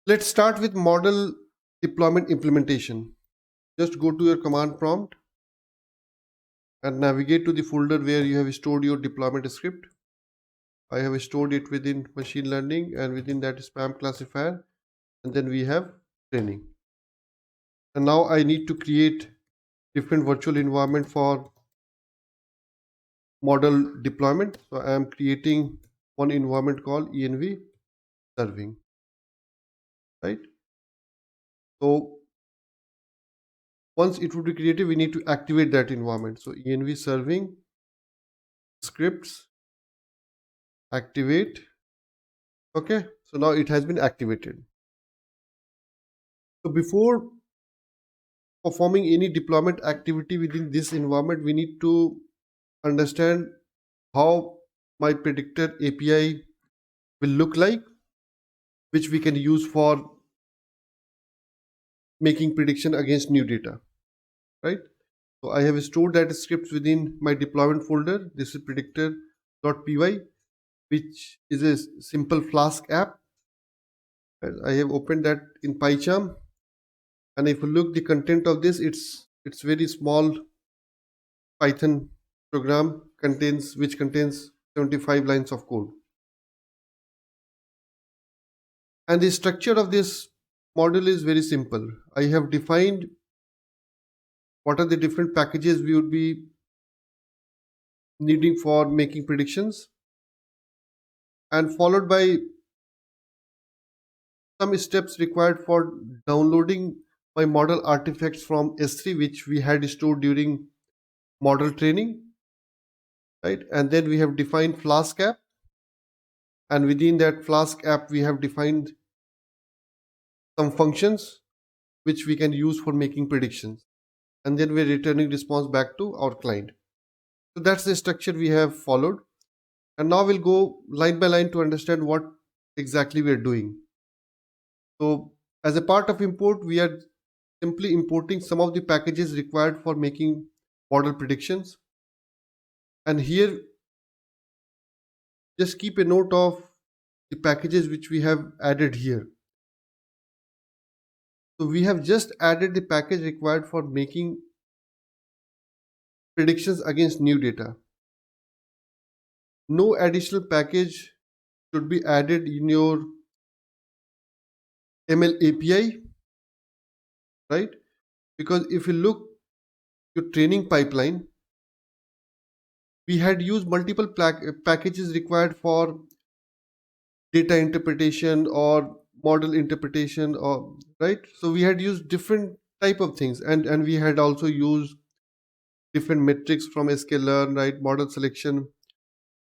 Let's start with model deployment implementation. Just go to your command prompt and navigate to the folder where you have stored your deployment script. I have stored it within machine learning and within that spam classifier, and then we have training. And now I need to create different virtual environment for model deployment. So I am creating one environment called env serving, right? So once it would be created, we need to activate that environment. So env serving scripts activate. Okay, so now it has been activated. So before performing any deployment activity within this environment, we need to understand how my predictor API will look like, which we can use for making prediction against new data, right? So I have stored that scripts within my deployment folder. This is predictor.py, which is a simple Flask app. And I have opened that in PyCharm. And if you look the content of this, it's very small Python program which contains 75 lines of code. And the structure of this model is very simple. I have defined what are the different packages we would be needing for making predictions, and followed by some steps required for downloading my model artifacts from S3, which we had stored during model training, right? And then we have defined Flask app, and within that Flask app we have defined some functions which we can use for making predictions, and then we're returning response back to our client. So that's the structure we have followed, and now we'll go line by line to understand what exactly we're doing. So as a part of import, we are simply importing some of the packages required for making model predictions, and here just keep a note of the packages which we have added here. So we have just added the package required for making predictions against new data. No additional package should be added in your ML API, right? Because if you look your training pipeline, we had used multiple packages required for data interpretation or model interpretation, or right. So we had used different type of things, and we had also used different metrics from sklearn, right? Model selection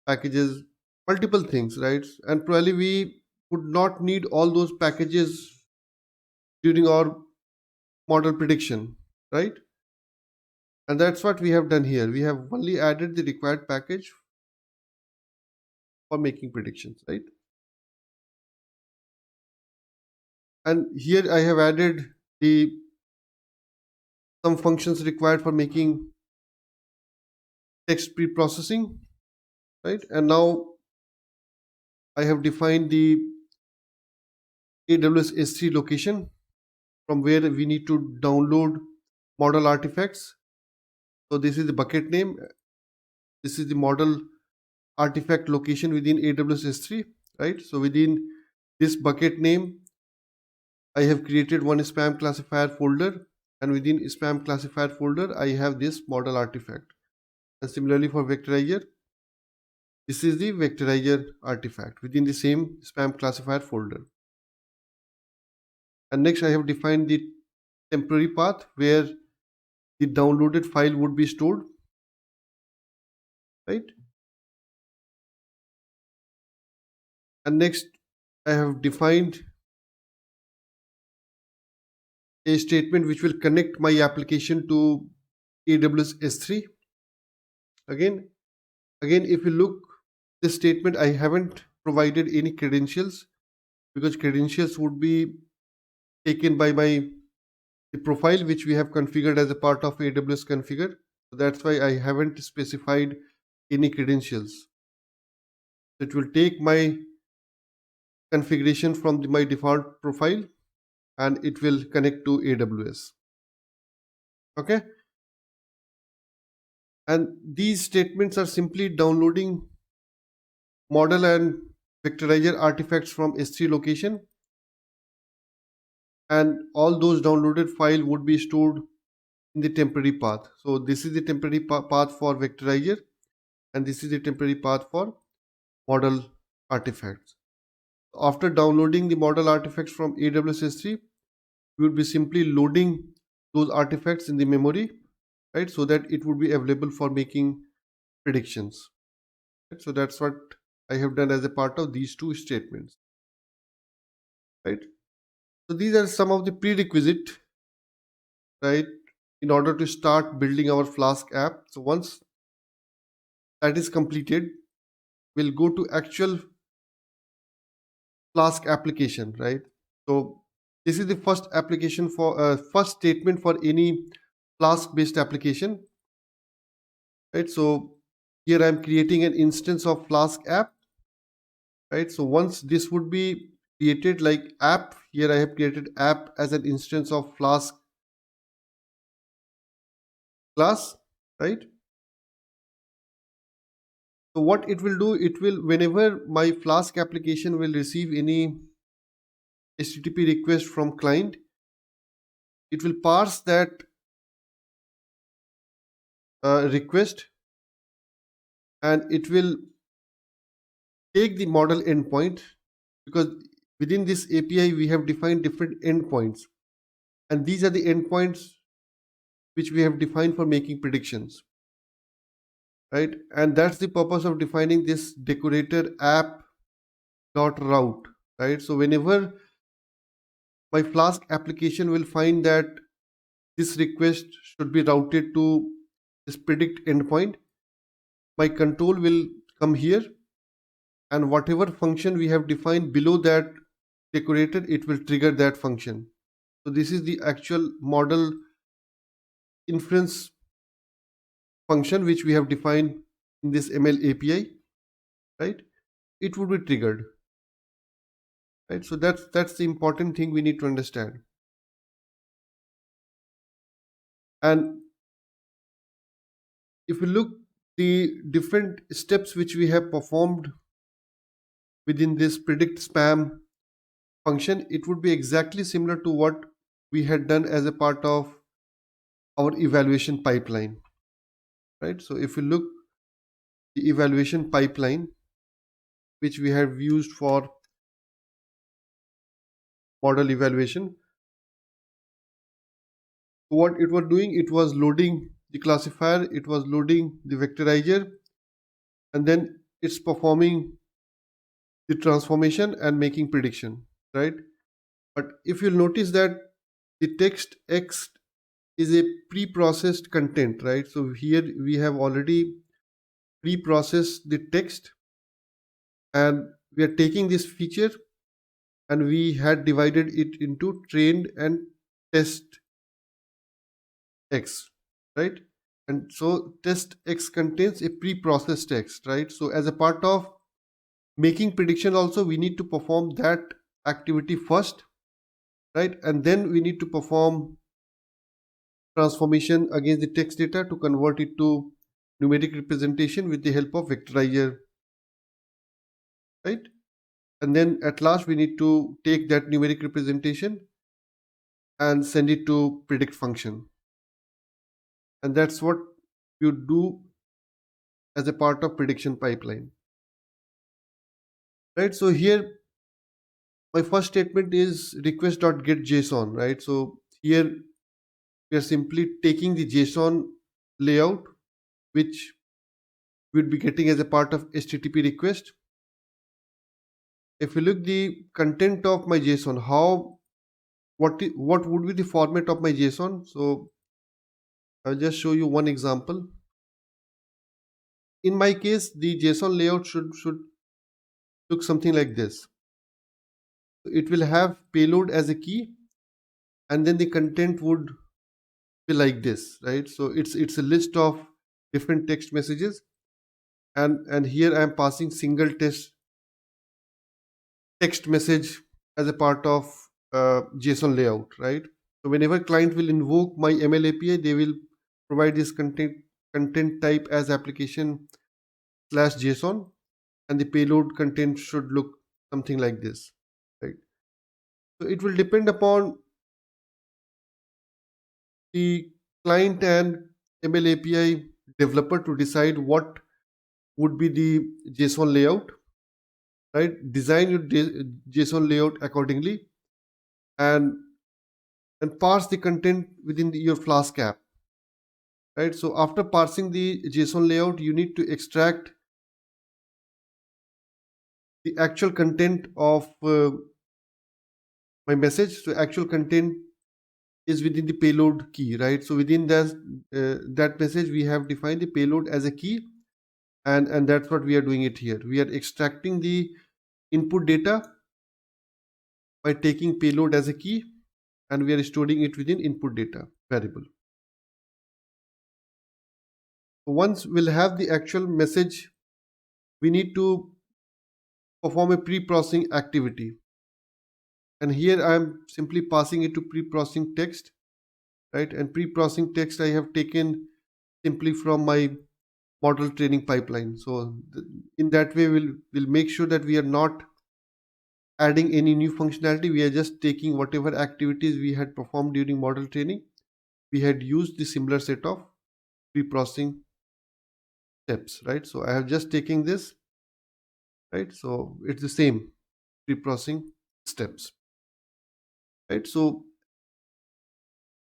packages, multiple things, right? And probably we would not need all those packages during our model prediction, right? And that's what we have done here. We have only added the required package for making predictions, right? And here I have added the some functions required for making text pre-processing, right? And now I have defined the AWS S3 location from where we need to download model artifacts. So this is the bucket name. This is the model artifact location within AWS S3, right? So within this bucket name, I have created one spam classifier folder, and within spam classifier folder, I have this model artifact. And similarly for vectorizer, this is the vectorizer artifact within the same spam classifier folder. And next I have defined the temporary path where the downloaded file would be stored, right? And next I have defined a statement which will connect my application to AWS S3. Again, if you look this statement, I haven't provided any credentials because credentials would be taken by the profile which we have configured as a part of AWS configure. So that's why I haven't specified any credentials. It will take my configuration from my default profile, and it will connect to AWS. Okay, and these statements are simply downloading model and vectorizer artifacts from S3 location, and all those downloaded file would be stored in the temporary path. So this is the temporary path for vectorizer, and this is the temporary path for model artifacts. After downloading the model artifacts from AWS S3, we would be simply loading those artifacts in the memory, right, so that it would be available for making predictions. Right? So that's what I have done as a part of these two statements, right? So these are some of the prerequisite, right, in order to start building our Flask app. So once that is completed, we'll go to actual Flask application, right? So this is the first application for first statement for any Flask based application, right? So here I'm creating an instance of Flask app, right? So once this would be created like app, here I have created app as an instance of Flask class, right? So what it will do, it will, whenever my Flask application will receive any HTTP request from client, it will parse that request, and it will take the model endpoint, because within this API we have defined different endpoints, and these are the endpoints which we have defined for making predictions, right? And that's the purpose of defining this decorator app dot route, right? So whenever my Flask application will find that this request should be routed to this predict endpoint, my control will come here, and whatever function we have defined below that decorator, it will trigger that function. So this is the actual model inference function which we have defined in this ML API, right? It would be triggered, right? So that's the important thing we need to understand. And if we look the different steps which we have performed within this predict spam function, it would be exactly similar to what we had done as a part of our evaluation pipeline, right? So if you look the evaluation pipeline which we have used for model evaluation, what it was doing, it was loading the classifier, it was loading the vectorizer, and then it's performing the transformation and making prediction, right? But if you'll notice that the text X is a pre-processed content, right? So here we have already pre-processed the text, and we are taking this feature and we had divided it into trained and test X, right? And so test X contains a pre-processed text, right? So as a part of making prediction also, we need to perform that activity first, right? And then we need to perform transformation against the text data to convert it to numeric representation with the help of vectorizer, right? And then at last we need to take that numeric representation and send it to predict function, and that's what you do as a part of prediction pipeline, right? So here my first statement is request.getJSON, right? So here we are simply taking the JSON layout which we'd be getting as a part of HTTP request. If you look the content of my JSON, what would be the format of my JSON? So I'll just show you one example. In my case, the JSON layout should look something like this. It will have payload as a key, and then the content would be like this, right? So it's a list of different text messages, and here I'm passing single text text message as a part of JSON layout, right? So whenever client will invoke my ML API, they will provide this content type as application slash JSON, and the payload content should look something like this, right? So it will depend upon the client and ML API developer to decide what would be the JSON layout, right? Design your JSON layout accordingly, and parse the content within your Flask app, right? So after parsing the JSON layout, you need to extract the actual content of my message. So actual content is within the payload key, right? So within that message, we have defined the payload as a key, and that's what we are doing it here. We are extracting the input data by taking payload as a key, and we are storing it within input data variable. Once we'll have the actual message, we need to perform a pre-processing activity, and here I am simply passing it to pre-processing text, right? And pre-processing text I have taken simply from my model training pipeline. So in that way, we'll make sure that we are not adding any new functionality. We are just taking whatever activities we had performed during model training. We had used the similar set of pre-processing steps, right? So I have just taken this, right? So it's the same pre-processing steps, right? So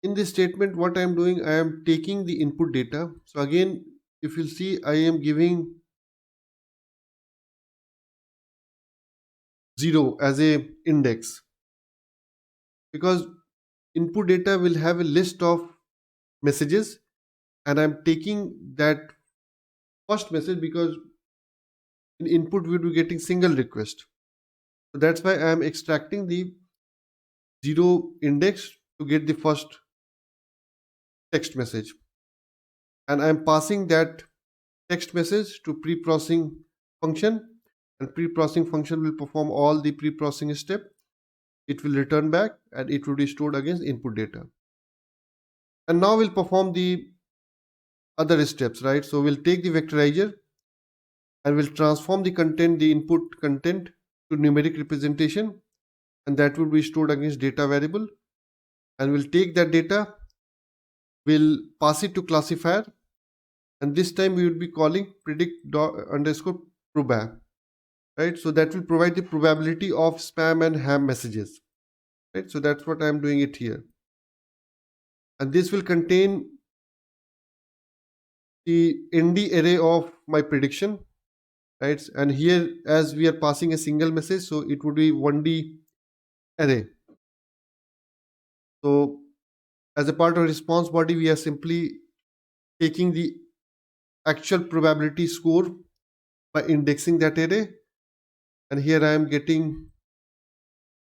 in this statement, what I am doing, I am taking the input data. So again, if you see, I am giving 0 as a index, because input data will have a list of messages, and I'm taking that first message because in input we will be getting single request. So that's why I am extracting the 0 index to get the first text message, and I'm passing that text message to pre-processing function, and pre-processing function will perform all the pre-processing step. It will return back and it will be stored against input data. And now we'll perform the other steps, right? So we'll take the vectorizer and we'll transform the input content to numeric representation, and that will be stored against data variable. And we'll take that data, we'll pass it to classifier, and this time we will be calling predict _ proba, right? So that will provide the probability of spam and ham messages, right? So that's what I'm doing it here, and this will contain the ND array of my prediction, right? And here, as we are passing a single message, so it would be 1D array. So as a part of response body, we are simply taking the actual probability score by indexing that array, and here I am getting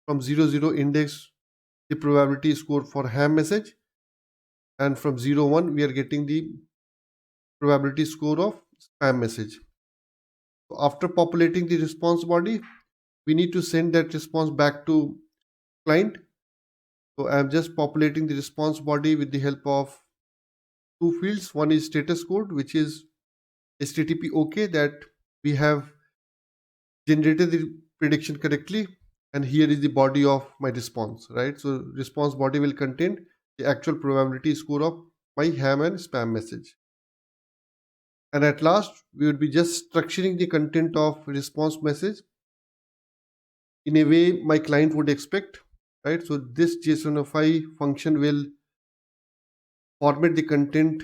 from 0 index the probability score for ham message, and from 1 we are getting the probability score of spam message. So after populating the response body, we need to send that response back to client. So I am just populating the response body with the help of two fields. One is status code, which is HTTP OK, that we have generated the prediction correctly, and here is the body of my response, right? So response body will contain the actual probability score of my ham and spam message. And at last, we would be just structuring the content of response message in a way my client would expect, right? So this JSONify function will format the content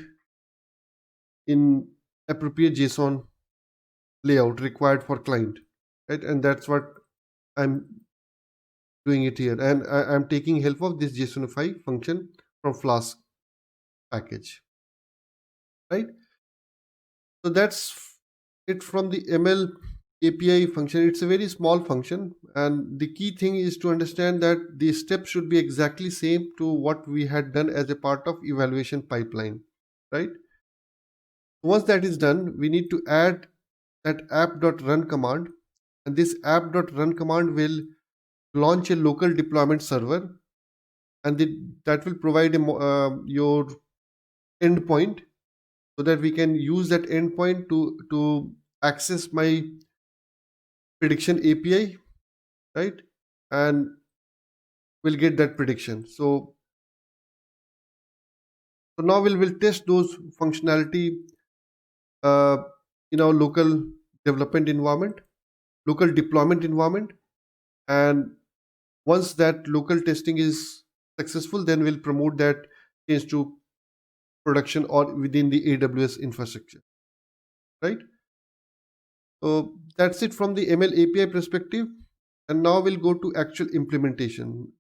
in appropriate JSON layout required for client, right? And that's what I'm doing it here, and I'm taking help of this JSONify function from Flask package, right? So that's it from the ML API function. It's a very small function, and the key thing is to understand that the steps should be exactly same to what we had done as a part of evaluation pipeline, right? Once that is done, we need to add that app.run command, and this app.run command will launch a local deployment server, and that will provide your endpoint, so that we can use that endpoint to access my prediction API, right? And we'll get that prediction. So now we'll test those functionality uh, in our local development environment, local deployment environment, and once that local testing is successful, then we'll promote that change to production or within the AWS infrastructure, right? So that's it from the ML API perspective. And now we'll go to actual implementation.